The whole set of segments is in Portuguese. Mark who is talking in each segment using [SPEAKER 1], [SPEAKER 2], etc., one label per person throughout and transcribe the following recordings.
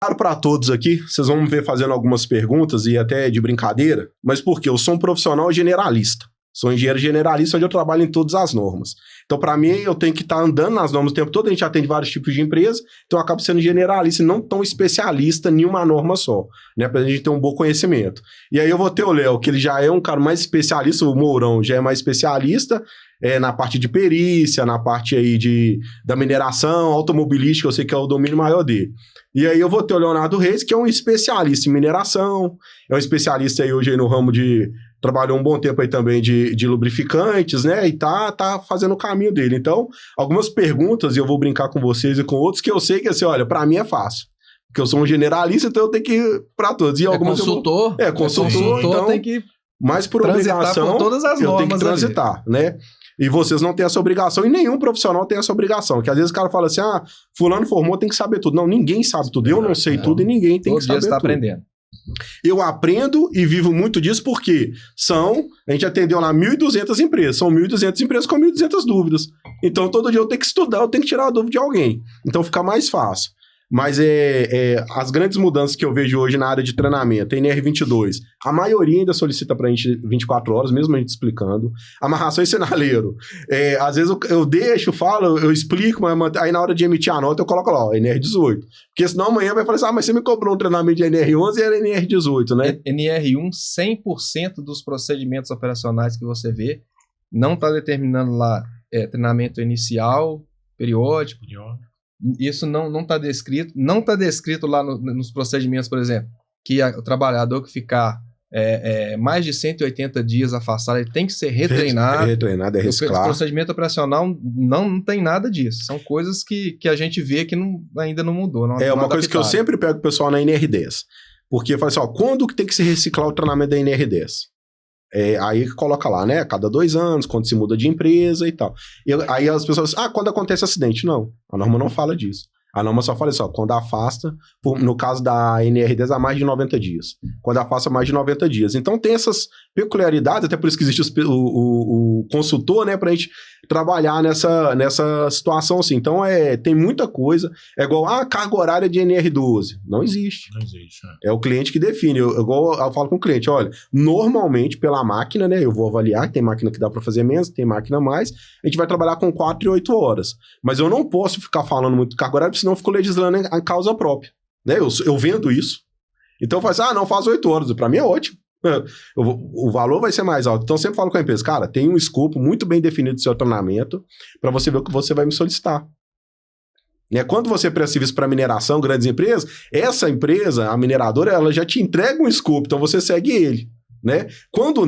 [SPEAKER 1] Claro para todos aqui, vocês vão me ver fazendo algumas perguntas e até de brincadeira, mas por quê? Eu sou um profissional generalista. Sou engenheiro generalista onde eu trabalho em todas as normas. Então, para mim, eu tenho que estar andando nas normas o tempo todo. A gente atende vários tipos de empresas, então eu acabo sendo generalista e não tão especialista em uma norma só, né? Para a gente ter um bom conhecimento. E aí eu vou ter o Léo, que ele já é um cara mais especialista, o Mourão já é mais especialista na parte de perícia, na parte aí da mineração, automobilística, eu sei que é o domínio maior dele. E aí eu vou ter o Leonardo Reis, que é um especialista em mineração, é um especialista aí hoje aí no ramo trabalhou um bom tempo aí também de lubrificantes, né? E tá fazendo o caminho dele. Então, algumas perguntas, e eu vou brincar com vocês e com outros, que eu sei que, assim, olha, pra mim é fácil. Porque eu sou um generalista, então eu tenho que ir pra todos. E algumas
[SPEAKER 2] consultor.
[SPEAKER 1] Consultor, então...
[SPEAKER 2] tem que
[SPEAKER 1] mas por obrigação,
[SPEAKER 2] por todas as
[SPEAKER 1] eu tenho que
[SPEAKER 2] normas
[SPEAKER 1] transitar, né? E vocês não têm essa obrigação, e nenhum profissional tem essa obrigação. Que às vezes o cara fala assim, fulano formou, tem que saber tudo. Não, ninguém sabe tudo. Eu não sei tudo e ninguém tem que saber tudo. Todo dia você tá
[SPEAKER 2] aprendendo.
[SPEAKER 1] Eu aprendo e vivo muito disso porque a gente atendeu lá 1.200 empresas, são 1.200 empresas com 1.200 dúvidas. Então, todo dia eu tenho que estudar, eu tenho que tirar a dúvida de alguém. Então, fica mais fácil. Mas as grandes mudanças que eu vejo hoje na área de treinamento, NR22, a maioria ainda solicita pra gente 24 horas, mesmo a gente explicando. Amarração e sinaleiro. Às vezes eu deixo, falo, eu explico, mas aí na hora de emitir a nota eu coloco lá, NR18. Porque senão amanhã vai falar assim, mas você me cobrou um treinamento de NR11 e era NR18, né?
[SPEAKER 2] NR1, 100% dos procedimentos operacionais que você vê, não está determinando lá treinamento inicial, periódico. Isso não está descrito. Não está descrito lá nos procedimentos, por exemplo, que o trabalhador que ficar mais de 180 dias afastado, ele tem que ser retreinado.
[SPEAKER 1] Retreinado, reciclar.
[SPEAKER 2] O procedimento operacional não tem nada disso. São coisas que a gente vê que ainda não mudou.
[SPEAKER 1] Uma coisa que eu sempre pego o pessoal na NR10. Porque fala assim, quando que tem que se reciclar o treinamento da NR10? Aí coloca lá, né? A cada 2 anos, quando se muda de empresa e tal. E aí as pessoas dizem, quando acontece acidente. Não, a norma não fala disso. A norma só fala isso, quando afasta, no caso da NR10, há mais de 90 dias. Quando afasta, mais de 90 dias. Então tem essas peculiaridades, até por isso que existe o consultor, né? Pra gente trabalhar nessa situação assim. Então tem muita coisa. É igual, carga horária de NR12. Não existe.
[SPEAKER 3] Não existe,
[SPEAKER 1] É o cliente que define. Igual eu falo com o cliente, olha, normalmente pela máquina, né? Eu vou avaliar, tem máquina que dá pra fazer menos, tem máquina mais. A gente vai trabalhar com 4 e 8 horas. Mas eu não posso ficar falando muito carga horária, senão eu fico legislando em causa própria. Né? Eu vendo isso. Então eu falo assim, não faz 8 horas. Pra mim é ótimo. O valor vai ser mais alto. Então eu sempre falo com a empresa, cara, tem um escopo muito bem definido do seu treinamento para você ver o que você vai me solicitar. Né? Quando você presta serviço para mineração, grandes empresas, essa empresa, a mineradora, ela já te entrega um escopo, então você segue ele. Né? Quando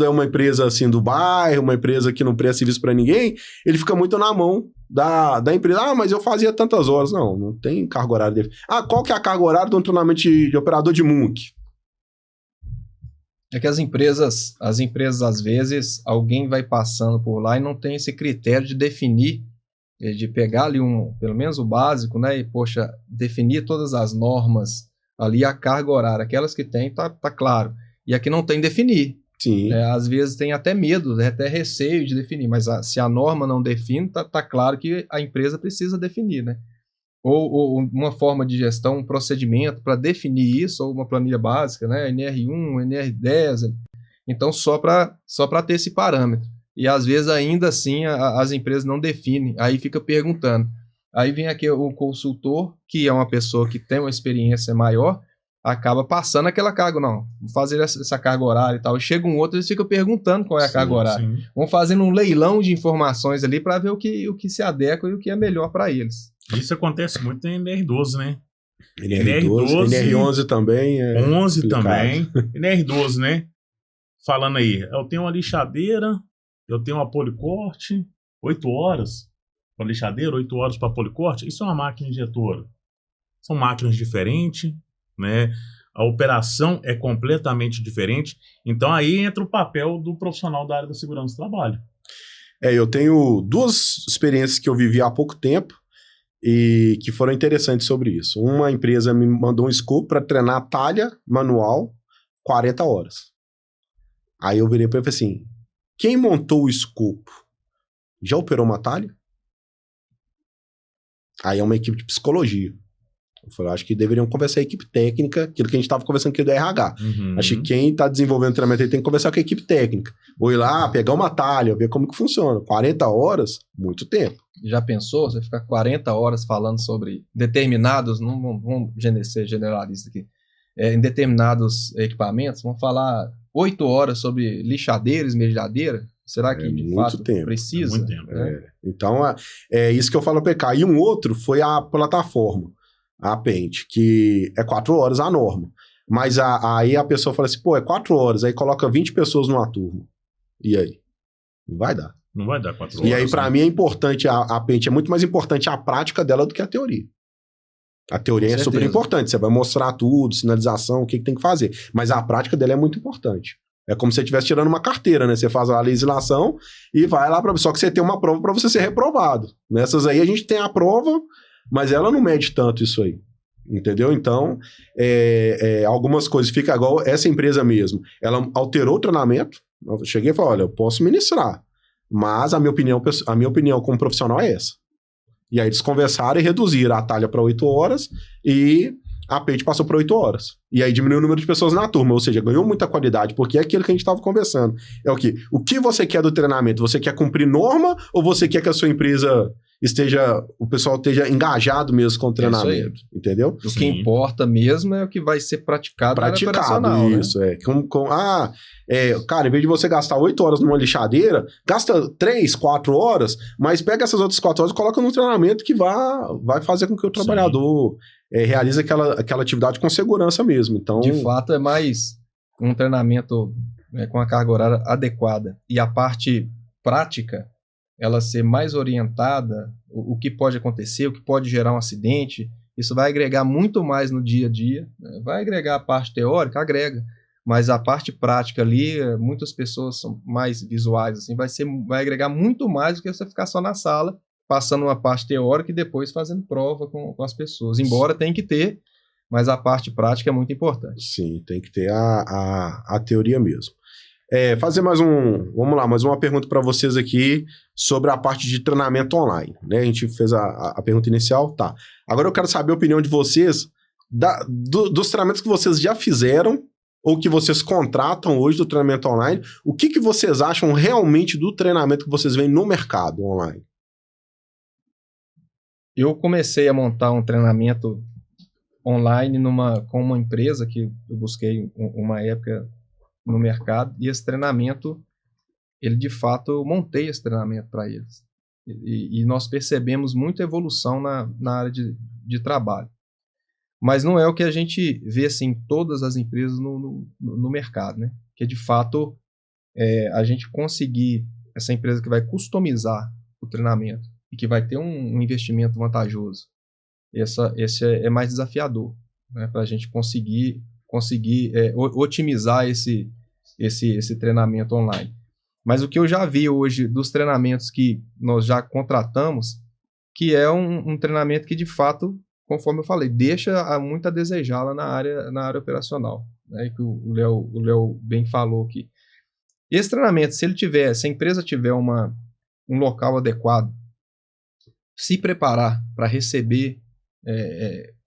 [SPEAKER 1] é uma empresa assim do bairro, uma empresa que não presta serviço para ninguém, ele fica muito na mão da empresa. Mas eu fazia tantas horas. Não tem carga horária dele. Qual que é a carga horária de um treinamento de operador de MUNC?
[SPEAKER 2] É que as empresas, às vezes, alguém vai passando por lá e não tem esse critério de definir, de pegar ali pelo menos o básico, né? E, definir todas as normas ali, a carga horária. Aquelas que tem, tá claro. E aqui não tem definir.
[SPEAKER 1] Sim.
[SPEAKER 2] Às vezes tem até medo, até receio de definir, mas se a norma não define, tá claro que a empresa precisa definir, né? Ou uma forma de gestão, um procedimento para definir isso, ou uma planilha básica, né? NR1, NR10. Então, só para ter esse parâmetro. E às vezes, ainda assim, as empresas não definem. Aí fica perguntando. Aí vem aqui o consultor, que é uma pessoa que tem uma experiência maior, acaba passando aquela carga, vou fazer essa carga horária e tal. Chega um outro, eles ficam perguntando qual é a carga horária. Sim. Vão fazendo um leilão de informações ali para ver o que se adequa e o que é melhor para eles.
[SPEAKER 3] Isso acontece muito em NR12, né?
[SPEAKER 1] NR12, NR11 também.
[SPEAKER 3] 11 também. NR12, né? Falando aí, eu tenho uma lixadeira, eu tenho uma policorte, 8 horas para lixadeira, 8 horas para policorte. Isso é uma máquina injetora. São máquinas diferentes, né? A operação é completamente diferente. Então aí entra o papel do profissional da área da segurança do trabalho.
[SPEAKER 1] Eu tenho 2 experiências que eu vivi há pouco tempo e que foram interessantes sobre isso. Uma empresa me mandou um escopo para treinar talha manual 40 horas. Aí eu virei para ele e falei assim, quem montou o escopo já operou uma talha? Aí é uma equipe de psicologia. Eu falei, acho que deveriam conversar a equipe técnica, aquilo que a gente estava conversando aqui do RH.
[SPEAKER 3] Uhum.
[SPEAKER 1] Acho que quem está desenvolvendo treinamento aí tem que conversar com a equipe técnica. Ou ir lá, pegar uma talha, ver como que funciona. 40 horas, muito tempo.
[SPEAKER 2] Já pensou? Você ficar 40 horas falando sobre determinados, não vamos ser generalistas aqui, em determinados equipamentos, vamos falar 8 horas sobre lixadeira, esmerilhadeira? Será que de fato precisa?
[SPEAKER 3] Muito tempo.
[SPEAKER 2] Né?
[SPEAKER 1] Então, é isso que eu falo para PK. E um outro foi a plataforma, a Paint, que é 4 horas a norma. Mas aí a pessoa fala assim, pô, é 4 horas, aí coloca 20 pessoas numa turma. E aí? Não vai dar.
[SPEAKER 3] Não vai dar 4 horas.
[SPEAKER 1] E aí, para mim, é importante, a Paint é muito mais importante a prática dela do que a teoria. A teoria é super importante, você vai mostrar tudo, sinalização, o que tem que fazer. Mas a prática dela é muito importante. É como se você estivesse tirando uma carteira, né? Você faz a legislação e vai lá para... Só que você tem uma prova para você ser reprovado. Nessas aí a gente tem a prova, mas ela não mede tanto isso aí. Entendeu? Então, algumas coisas ficam igual essa empresa mesmo. Ela alterou o treinamento. Eu cheguei e falei, olha, eu posso ministrar. Mas a minha opinião como profissional é essa. E aí eles conversaram e reduziram a talha para 8 horas e a Paint passou para 8 horas. E aí diminuiu o número de pessoas na turma, ou seja, ganhou muita qualidade, porque é aquilo que a gente estava conversando. É o quê? O que você quer do treinamento? Você quer cumprir norma ou você quer que a sua empresa o pessoal esteja engajado mesmo com o treinamento? Entendeu?
[SPEAKER 2] O que importa mesmo é o que vai ser praticado na área operacional,
[SPEAKER 1] isso,
[SPEAKER 2] né?
[SPEAKER 1] Cara, em vez de você gastar 8 horas numa lixadeira, gasta 3, 4 horas, mas pega essas outras 4 horas e coloca num treinamento que vai fazer com que o trabalhador realize aquela atividade com segurança mesmo. Então,
[SPEAKER 2] de fato, é mais um treinamento com a carga horária adequada. E a parte prática, ela ser mais orientada, o que pode acontecer, o que pode gerar um acidente, isso vai agregar muito mais no dia a dia. Né? Vai agregar a parte teórica? Agrega. Mas a parte prática ali, muitas pessoas são mais visuais, assim, vai agregar muito mais do que você ficar só na sala, passando uma parte teórica e depois fazendo prova com as pessoas. Embora tenha que ter, mas a parte prática é muito importante.
[SPEAKER 1] Sim, tem que ter a teoria mesmo. Fazer mais uma pergunta para vocês aqui sobre a parte de treinamento online. Né? A gente fez a pergunta inicial, tá. Agora eu quero saber a opinião de vocês dos treinamentos que vocês já fizeram ou que vocês contratam hoje do treinamento online. O que vocês acham realmente do treinamento que vocês veem no mercado online?
[SPEAKER 2] Eu comecei a montar um treinamento online com uma empresa que eu busquei uma época no mercado, e esse treinamento, ele de fato, eu montei esse treinamento para eles. E nós percebemos muita evolução na área de trabalho. Mas não é o que a gente vê assim, em todas as empresas no mercado, né? Que de fato, a gente conseguir, essa empresa que vai customizar o treinamento e que vai ter um investimento vantajoso, esse é mais desafiador, né? Para a gente conseguir otimizar esse treinamento online. Mas o que eu já vi hoje dos treinamentos que nós já contratamos, que é um treinamento que de fato, conforme eu falei, deixa muito a desejar lá na área operacional, né? Que o Léo bem falou aqui. Esse treinamento, se a empresa tiver um local adequado, se preparar para receber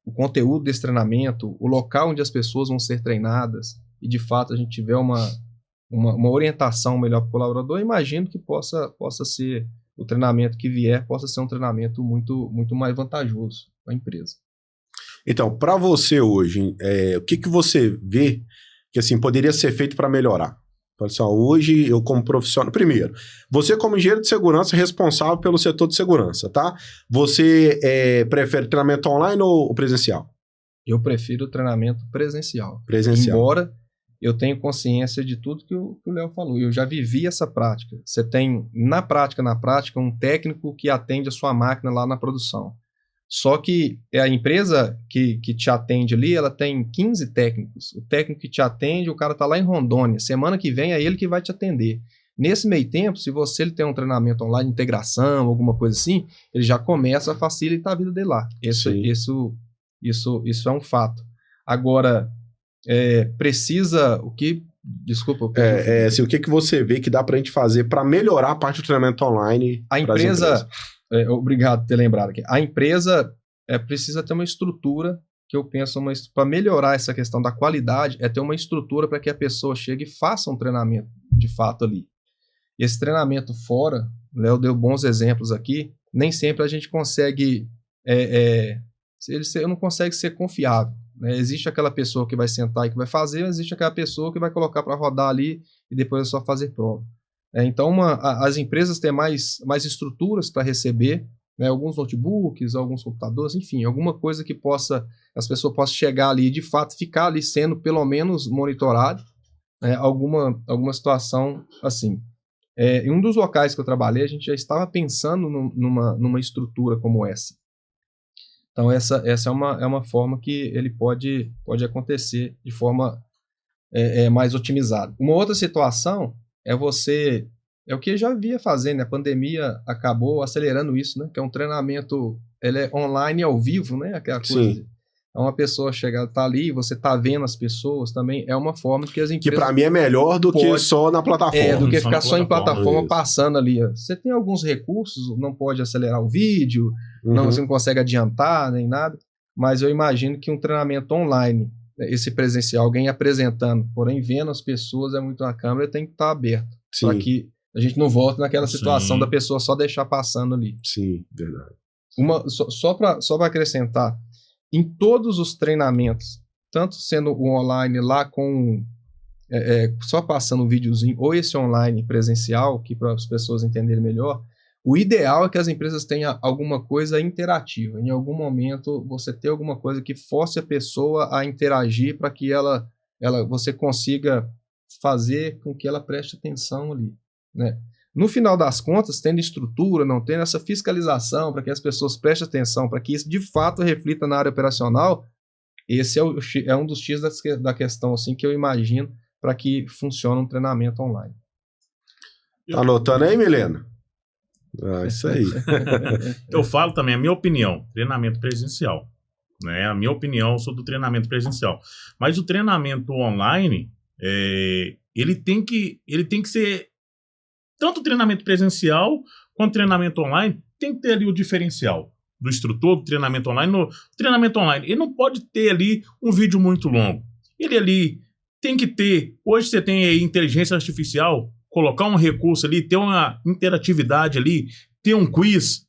[SPEAKER 2] o conteúdo desse treinamento, o local onde as pessoas vão ser treinadas, e de fato a gente tiver uma orientação melhor para o colaborador, imagino que possa ser, o treinamento que vier, possa ser um treinamento muito, muito mais vantajoso para a empresa.
[SPEAKER 1] Então, para você hoje, o que você vê que assim, poderia ser feito para melhorar? Pessoal, hoje eu como profissional... Primeiro, você como engenheiro de segurança responsável pelo setor de segurança, tá? Você prefere treinamento online ou presencial?
[SPEAKER 2] Eu prefiro o treinamento presencial. Embora eu tenha consciência de tudo que o Léo falou. Eu já vivi essa prática. Você tem, na prática, um técnico que atende a sua máquina lá na produção. Só que a empresa que te atende ali, ela tem 15 técnicos. O técnico que te atende, o cara está lá em Rondônia. Semana que vem é ele que vai te atender. Nesse meio tempo, se ele tem um treinamento online, integração, alguma coisa assim, ele já começa a facilitar a vida dele lá. Isso é um fato. Agora, precisa... O que... Desculpa.
[SPEAKER 1] Assim, o que você vê que dá para a gente fazer para melhorar a parte do treinamento online?
[SPEAKER 2] A empresa... obrigado por ter lembrado aqui. A empresa precisa ter uma estrutura, que eu penso, para melhorar essa questão da qualidade, ter uma estrutura para que a pessoa chegue e faça um treinamento de fato ali. E esse treinamento fora, o Léo deu bons exemplos aqui, nem sempre a gente consegue, ele não consegue ser confiável. Né? Existe aquela pessoa que vai sentar e que vai fazer, existe aquela pessoa que vai colocar para rodar ali e depois é só fazer prova. Então, as empresas têm mais estruturas para receber, né, alguns notebooks, alguns computadores, enfim, alguma coisa que as pessoas possam chegar ali e de fato ficar ali sendo pelo menos monitorado, né, alguma situação assim. Em um dos locais que eu trabalhei, a gente já estava pensando numa estrutura como essa. Então, essa é uma forma que ele pode acontecer de forma mais otimizada. Uma outra situação é o que eu já via fazendo, a pandemia acabou acelerando isso, né? Que é um treinamento, ele é online ao vivo, né? Aquela coisa.
[SPEAKER 1] Sim.
[SPEAKER 2] Então, uma pessoa chega, tá ali, você tá vendo as pessoas também, é uma forma que as empresas...
[SPEAKER 1] Que para mim é melhor do que só na plataforma.
[SPEAKER 2] Do que ficar só em plataforma
[SPEAKER 1] isso.
[SPEAKER 2] passando ali. Você tem alguns recursos, não pode acelerar o vídeo, você não consegue adiantar nem nada, mas eu imagino que um treinamento online, esse presencial, alguém apresentando, porém vendo as pessoas, é muito na câmera, tem que estar aberto, para que a gente não volte naquela situação da pessoa só deixar passando ali.
[SPEAKER 1] Sim, verdade.
[SPEAKER 2] Só para acrescentar, em todos os treinamentos, tanto sendo o online lá com só passando um videozinho, ou esse online presencial, que para as pessoas entenderem melhor, o ideal é que as empresas tenham alguma coisa interativa. Em algum momento, você ter alguma coisa que force a pessoa a interagir para que você consiga fazer com que ela preste atenção ali. Né? No final das contas, tendo estrutura, não tendo essa fiscalização para que as pessoas prestem atenção, para que isso de fato reflita na área operacional, esse é um dos X da questão assim, que eu imagino para que funcione um treinamento online.
[SPEAKER 1] Tá anotando aí, Milena? Isso aí.
[SPEAKER 3] Eu falo também a minha opinião, treinamento presencial. Né? A minha opinião sobre o treinamento presencial. Mas o treinamento online, ele tem que ser... Tanto o treinamento presencial quanto o treinamento online tem que ter ali o diferencial do instrutor do treinamento online. No treinamento online, ele não pode ter ali um vídeo muito longo. Ele ali tem que ter... Hoje você tem aí inteligência artificial, colocar um recurso ali, ter uma interatividade ali, ter um quiz.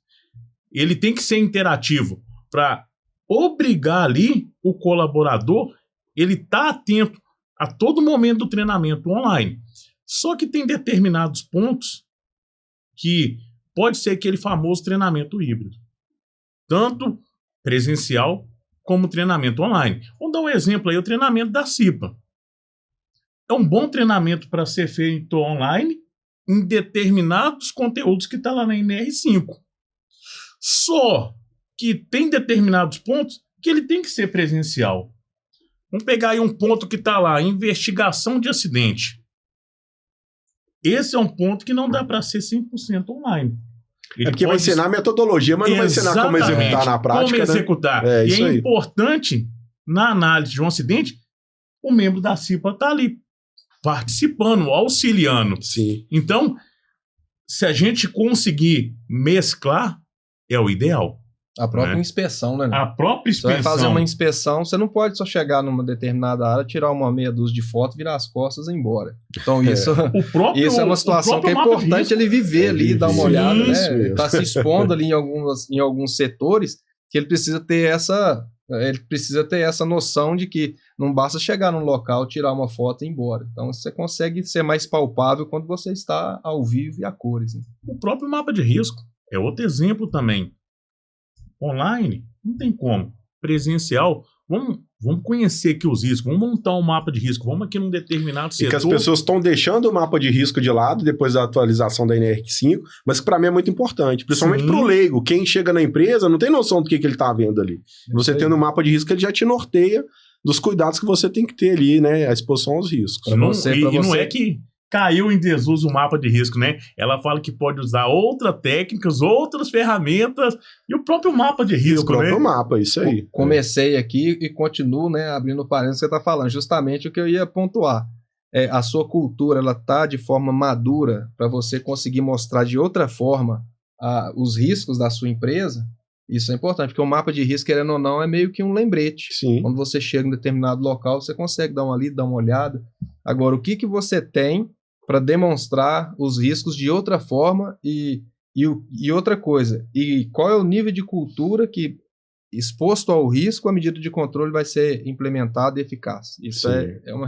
[SPEAKER 3] Ele tem que ser interativo para obrigar ali o colaborador, ele tá atento a todo momento do treinamento online. Só que tem determinados pontos que pode ser aquele famoso treinamento híbrido. Tanto presencial como treinamento online. Vamos dar um exemplo aí, o treinamento da CIPA. É um bom treinamento para ser feito online em determinados conteúdos que está lá na NR5. Só que tem determinados pontos que ele tem que ser presencial. Vamos pegar aí um ponto que está lá, investigação de acidente. Esse é um ponto que não dá para ser 100% online.
[SPEAKER 1] Ele porque vai ensinar a metodologia, mas não vai ensinar como executar na prática. Como
[SPEAKER 3] executar. Né? E é importante, na análise de um acidente, o membro da CIPA está ali participando, auxiliando.
[SPEAKER 1] Sim.
[SPEAKER 3] Então, se a gente conseguir mesclar, é o ideal.
[SPEAKER 2] A própria inspeção, né?
[SPEAKER 3] A própria inspeção.
[SPEAKER 2] Você vai fazer uma inspeção, você não pode só chegar numa determinada área, tirar uma meia dúzia de foto, virar as costas e ir embora. Então isso é uma situação que é importante ele viver ali, dar uma olhada, né? Está se expondo ali em alguns setores que ele precisa ter essa noção de que não basta chegar num local, tirar uma foto e ir embora. Então você consegue ser mais palpável quando você está ao vivo e a cores. Né?
[SPEAKER 3] O próprio mapa de risco é outro exemplo também. Online, não tem como. Presencial, vamos conhecer aqui os riscos, vamos montar um mapa de risco, vamos aqui num determinado setor.
[SPEAKER 1] E que as pessoas estão deixando o mapa de risco de lado depois da atualização da NR5, mas que para mim é muito importante, principalmente para o leigo. Quem chega na empresa não tem noção do que ele está vendo ali. Você tendo um mapa de risco, ele já te norteia dos cuidados que você tem que ter ali, né? A exposição aos riscos.
[SPEAKER 3] Não é que caiu em desuso o mapa de risco, né? Ela fala que pode usar outras técnicas, outras ferramentas e o próprio mapa de risco, né? O próprio
[SPEAKER 1] mapa, isso aí.
[SPEAKER 2] Comecei aqui e continuo, né, abrindo parênteses que você está falando, justamente o que eu ia pontuar. A sua cultura, ela está de forma madura para você conseguir mostrar de outra forma os riscos da sua empresa, Isso é importante, porque o mapa de risco, querendo ou não, é meio que um lembrete.
[SPEAKER 1] Sim.
[SPEAKER 2] Quando você chega em determinado local, você consegue dar uma lida, dar uma olhada. Agora, o que você tem para demonstrar os riscos de outra forma e outra coisa? E qual é o nível de cultura que, exposto ao risco, a medida de controle vai ser implementada e eficaz? Isso é uma